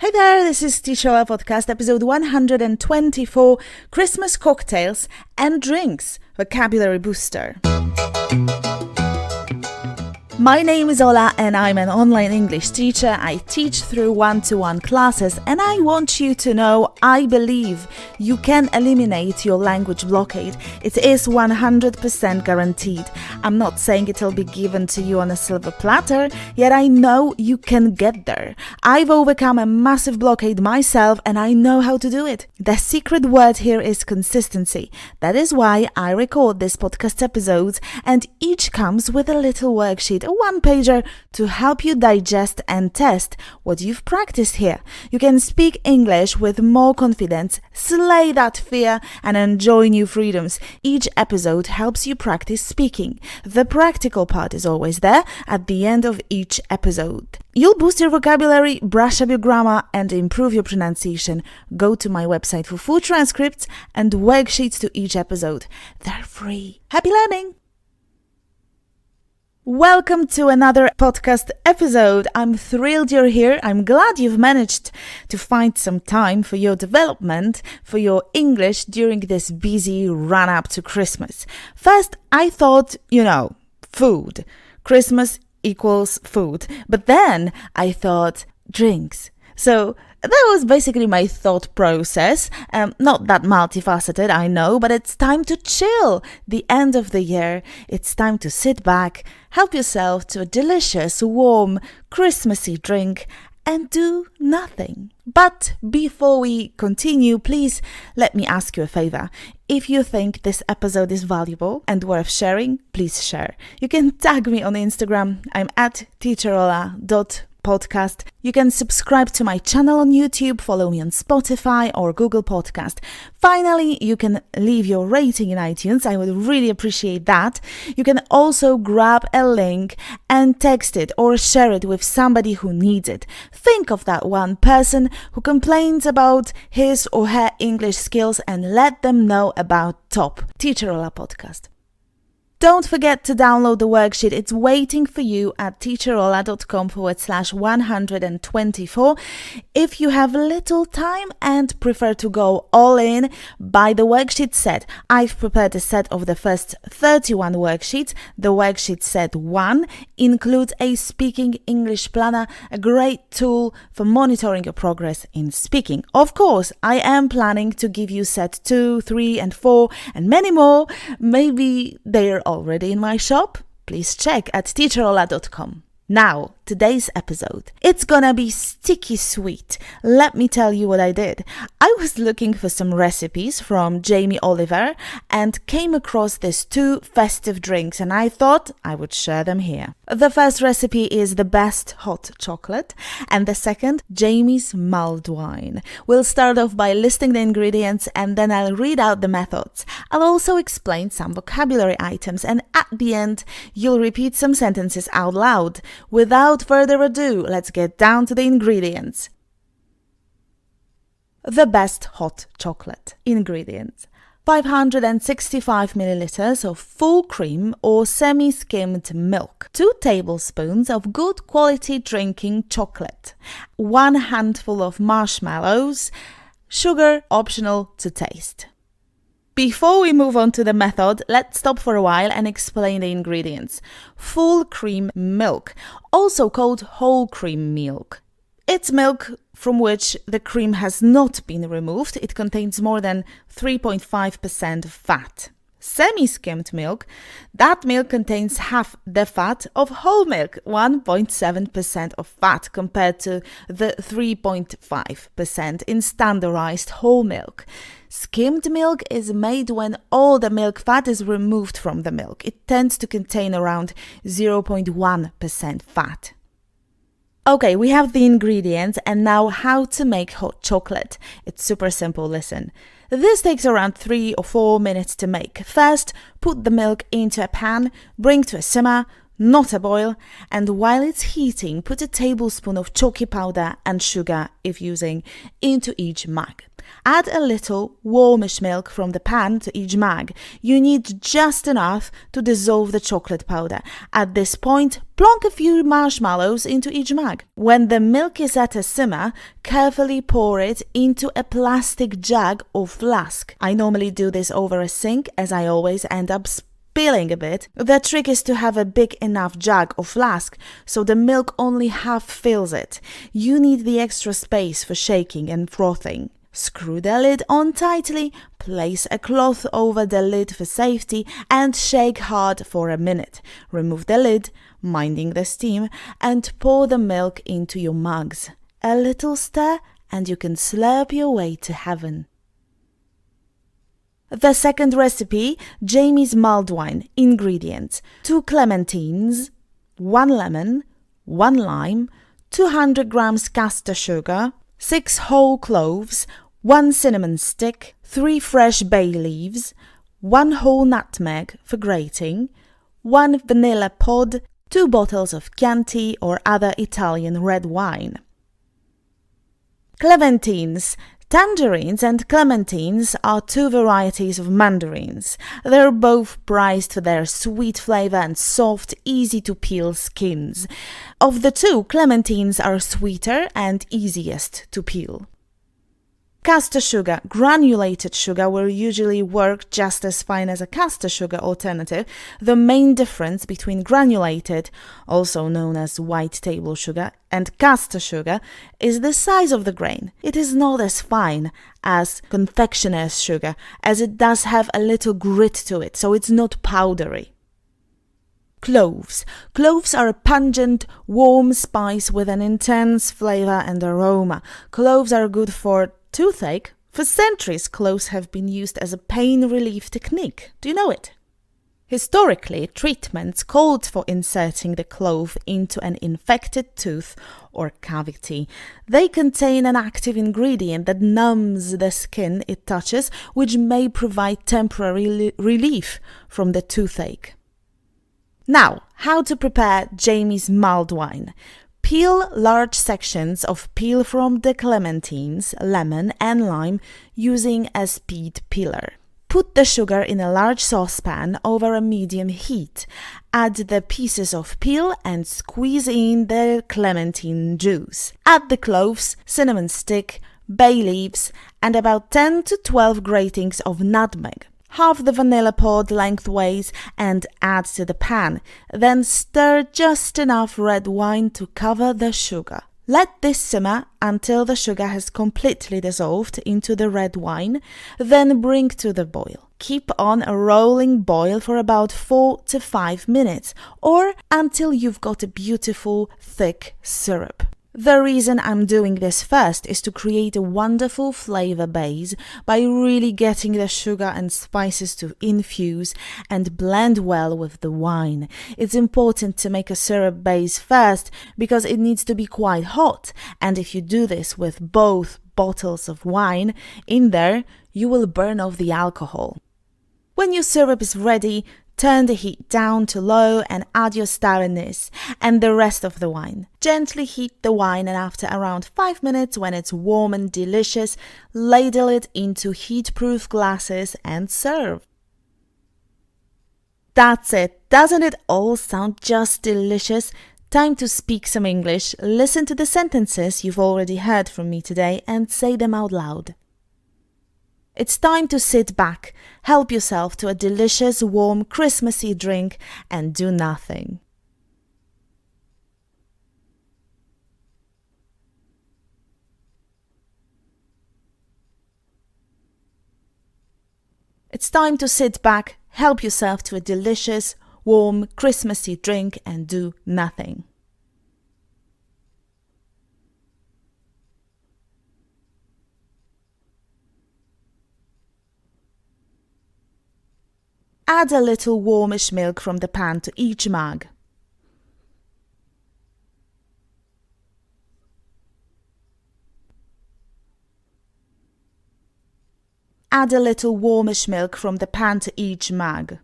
Hey there, this is Teacher Podcast, episode 124, Christmas cocktails and drinks, vocabulary booster. My name is Ola and I'm an online English teacher. I teach through one-to-one classes and I want you to know I believe you can eliminate your language blockade. It is 100% guaranteed. I'm not saying it'll be given to you on a silver platter, yet I know you can get there. I've overcome a massive blockade myself and I know how to do it. The secret word here is consistency. That is why I record this podcast episodes and each comes with a little worksheet, a one-pager to help you digest and test what you've practiced here. You can speak English with more confidence, slay that fear, and enjoy new freedoms. Each episode helps you practice speaking. The practical part is always there at the end of each episode. You'll boost your vocabulary, brush up your grammar, and improve your pronunciation. Go to my website for full transcripts and worksheets to each episode. They're free. Happy learning! Welcome to another podcast episode. I'm thrilled you're here. I'm glad you've managed to find some time for your development, for your English during this busy run-up to Christmas. First, I thought, food. Christmas equals food. But then I thought drinks. So that was basically my thought process. Not that multifaceted, I know, but it's time to chill. The end of the year, it's time to sit back, help yourself to a delicious, warm, Christmassy drink, and do nothing. But before we continue, please let me ask you a favor. If you think this episode is valuable and worth sharing, please share. You can tag me on Instagram. I'm at teacherola.podcast. You can subscribe to my channel on YouTube, follow me on Spotify or Google Podcast. Finally, you can leave your rating in iTunes. I would really appreciate that. You can also grab a link and text it or share it with somebody who needs it. Think of that one person who complains about his or her English skills and let them know about Top Teacher Ola Podcast. Don't forget to download the worksheet. It's waiting for you at teacherola.com/124. If you have little time and prefer to go all in, buy the Worksheet Set. I've prepared a set of the first 31 worksheets. The Worksheet Set 1 includes a speaking English planner, a great tool for monitoring your progress in speaking. Of course, I am planning to give you set 2, 3, and 4, and many more. Maybe they're already in my shop? Please check at teacherola.com. Now, today's episode. It's gonna be sticky sweet. Let me tell you what I did. I was looking for some recipes from Jamiego Olivera and came across these two festive drinks and I thought I would share them here. The first recipe is the best hot chocolate and the second, Jamie's mulled wine. We'll start off by listing the ingredients and then I'll read out the methods. I'll also explain some vocabulary items and at the end, you'll repeat some sentences out loud. Without further ado, let's get down to the ingredients. The best hot chocolate. Ingredients. 565 milliliters of full cream or semi-skimmed milk. 2 tablespoons of good quality drinking chocolate. 1 handful of marshmallows. Sugar optional to taste. Before we move on to the method, let's stop for a while and explain the ingredients. Full cream milk, also called whole cream milk. It's milk from which the cream has not been removed. It contains more than 3.5% fat. Semi-skimmed milk, that milk contains half the fat of whole milk, 1.7% of fat compared to the 3.5% in standardized whole milk. Skimmed milk is made when all the milk fat is removed from the milk. It tends to contain around 0.1% fat. Okay, we have the ingredients and now how to make hot chocolate. It's super simple, listen. This takes around 3 or 4 minutes to make. First, put the milk into a pan, bring to a simmer, not a boil, and while it's heating, put a tablespoon of chalky powder and sugar, if using, into each mug. Add a little warmish milk from the pan to each mug. You need just enough to dissolve the chocolate powder. At this point, plonk a few marshmallows into each mug. When the milk is at a simmer, carefully pour it into a plastic jug or flask. I normally do this over a sink, as I always end up spilling a bit. The trick is to have a big enough jug or flask so the milk only half fills it. You need the extra space for shaking and frothing. Screw the lid on tightly, place a cloth over the lid for safety, and shake hard for a minute. Remove the lid, minding the steam, and pour the milk into your mugs. A little stir, and you can slurp your way to heaven. The second recipe, Jamie's mulled wine. Ingredients: 2 clementines, 1 lemon, 1 lime, 200 grams caster sugar, 6 whole cloves, 1 cinnamon stick, 3 fresh bay leaves, 1 whole nutmeg for grating, 1 vanilla pod, 2 bottles of Chianti or other Italian red wine. Clementines. Tangerines and clementines are 2 varieties of mandarins. They're both prized for their sweet flavor and soft, easy-to-peel skins. Of the 2, clementines are sweeter and easiest to peel. Caster sugar. Granulated sugar will usually work just as fine as a caster sugar alternative. The main difference between granulated, also known as white table sugar, and caster sugar is the size of the grain. It is not as fine as confectioner's sugar, as it does have a little grit to it, so it's not powdery. Cloves. Cloves are a pungent, warm spice with an intense flavor and aroma. Cloves are good for toothache. For centuries, cloves have been used as a pain relief technique. Do you know it? Historically, treatments called for inserting the clove into an infected tooth or cavity. They contain an active ingredient that numbs the skin it touches, which may provide temporary relief from the toothache. Now, how to prepare Jamie's mulled wine. Peel large sections of peel from the clementines, lemon and lime using a speed peeler. Put the sugar in a large saucepan over a medium heat. Add the pieces of peel and squeeze in the clementine juice. Add the cloves, cinnamon stick, bay leaves, and about 10 to 12 gratings of nutmeg. Half the vanilla pod lengthways and add to the pan. Then stir just enough red wine to cover the sugar. Let this simmer until the sugar has completely dissolved into the red wine, then bring to the boil. Keep on a rolling boil for about 4 to 5 minutes, or until you've got a beautiful, thick syrup. The reason I'm doing this first is to create a wonderful flavor base by really getting the sugar and spices to infuse and blend well with the wine. It's important to make a syrup base first because it needs to be quite hot, and if you do this with both bottles of wine in there, you will burn off the alcohol. When your syrup is ready, turn the heat down to low and add your star anise and the rest of the wine. Gently heat the wine, and after around 5 minutes, when it's warm and delicious, ladle it into heat-proof glasses and serve. That's it. Doesn't it all sound just delicious? Time to speak some English. Listen to the sentences you've already heard from me today and say them out loud. It's time to sit back, help yourself to a delicious, warm, Christmassy drink, and do nothing. It's time to sit back, help yourself to a delicious, warm, Christmassy drink, and do nothing. Add a little warmish milk from the pan to each mug. Add a little warmish milk from the pan to each mug.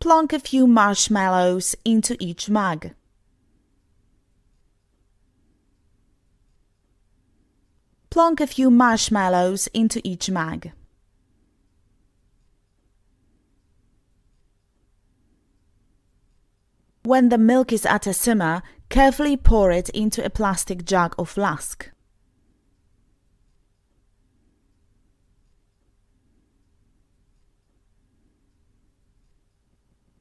Plonk a few marshmallows into each mug. Plonk a few marshmallows into each mug. When the milk is at a simmer, carefully pour it into a plastic jug or flask.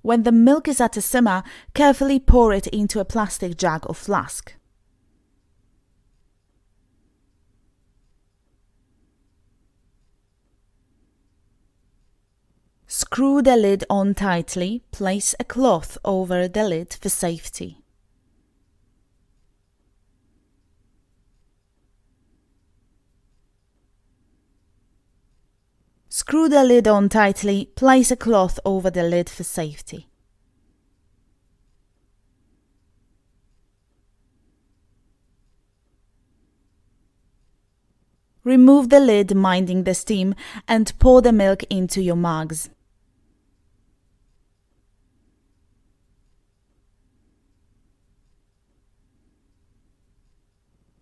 When the milk is at a simmer, carefully pour it into a plastic jug or flask. Screw the lid on tightly. Place a cloth over the lid for safety. Screw the lid on tightly. Place a cloth over the lid for safety. Remove the lid, minding the steam, and pour the milk into your mugs.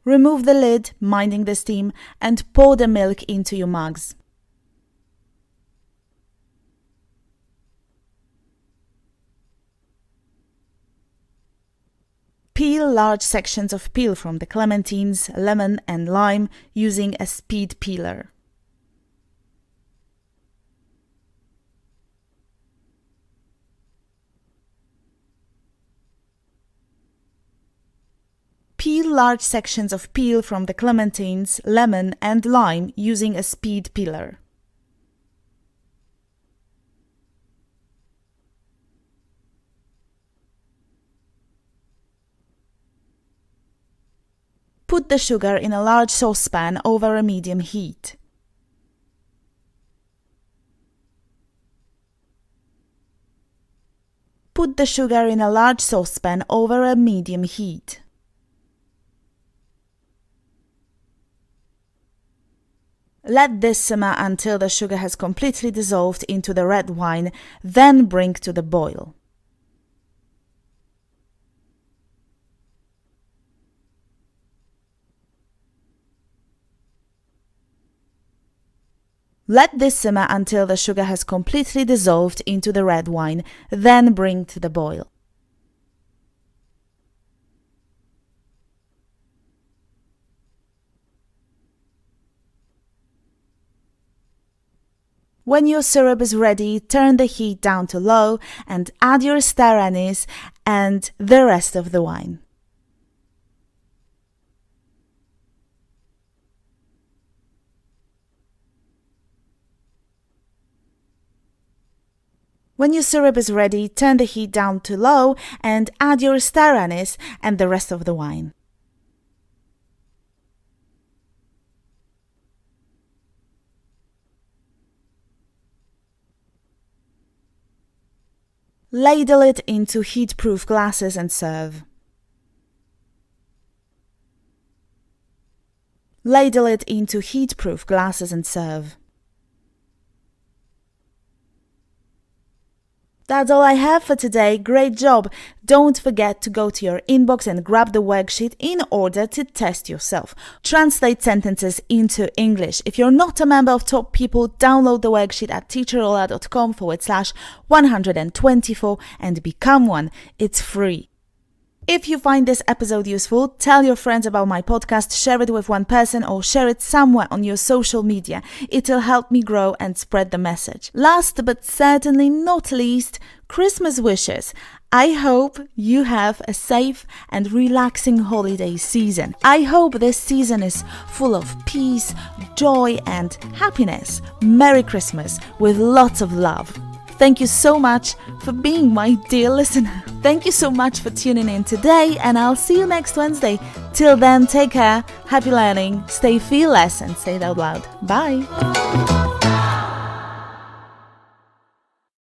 Remove the lid, minding the steam, and pour the milk into your mugs. Peel large sections of peel from the clementines, lemon and lime using a speed peeler. Peel large sections of peel from the clementines, lemon and lime using a speed peeler. Put the sugar in a large saucepan over a medium heat. Put the sugar in a large saucepan over a medium heat. Let this simmer until the sugar has completely dissolved into the red wine, then bring to the boil. Let this simmer until the sugar has completely dissolved into the red wine, then bring to the boil. When your syrup is ready, turn the heat down to low and add your star anise and the rest of the wine. When your syrup is ready, turn the heat down to low and add your star anise and the rest of the wine. Ladle it into heat-proof glasses and serve. Ladle it into heat-proof glasses and serve. That's all I have for today. Great job! Don't forget to go to your inbox and grab the worksheet in order to test yourself. Translate sentences into English. If you're not a member of Top People, download the worksheet at teacherola.com/124 and become one. It's free. If you find this episode useful, tell your friends about my podcast, share it with one person or share it somewhere on your social media. It'll help me grow and spread the message. Last but certainly not least, Christmas wishes. I hope you have a safe and relaxing holiday season. I hope this season is full of peace, joy and happiness. Merry Christmas with lots of love. Thank you so much for being my dear listener. Thank you so much for tuning in today, and I'll see you next Wednesday. Till then, take care, happy learning, stay fearless and say it out loud. Bye!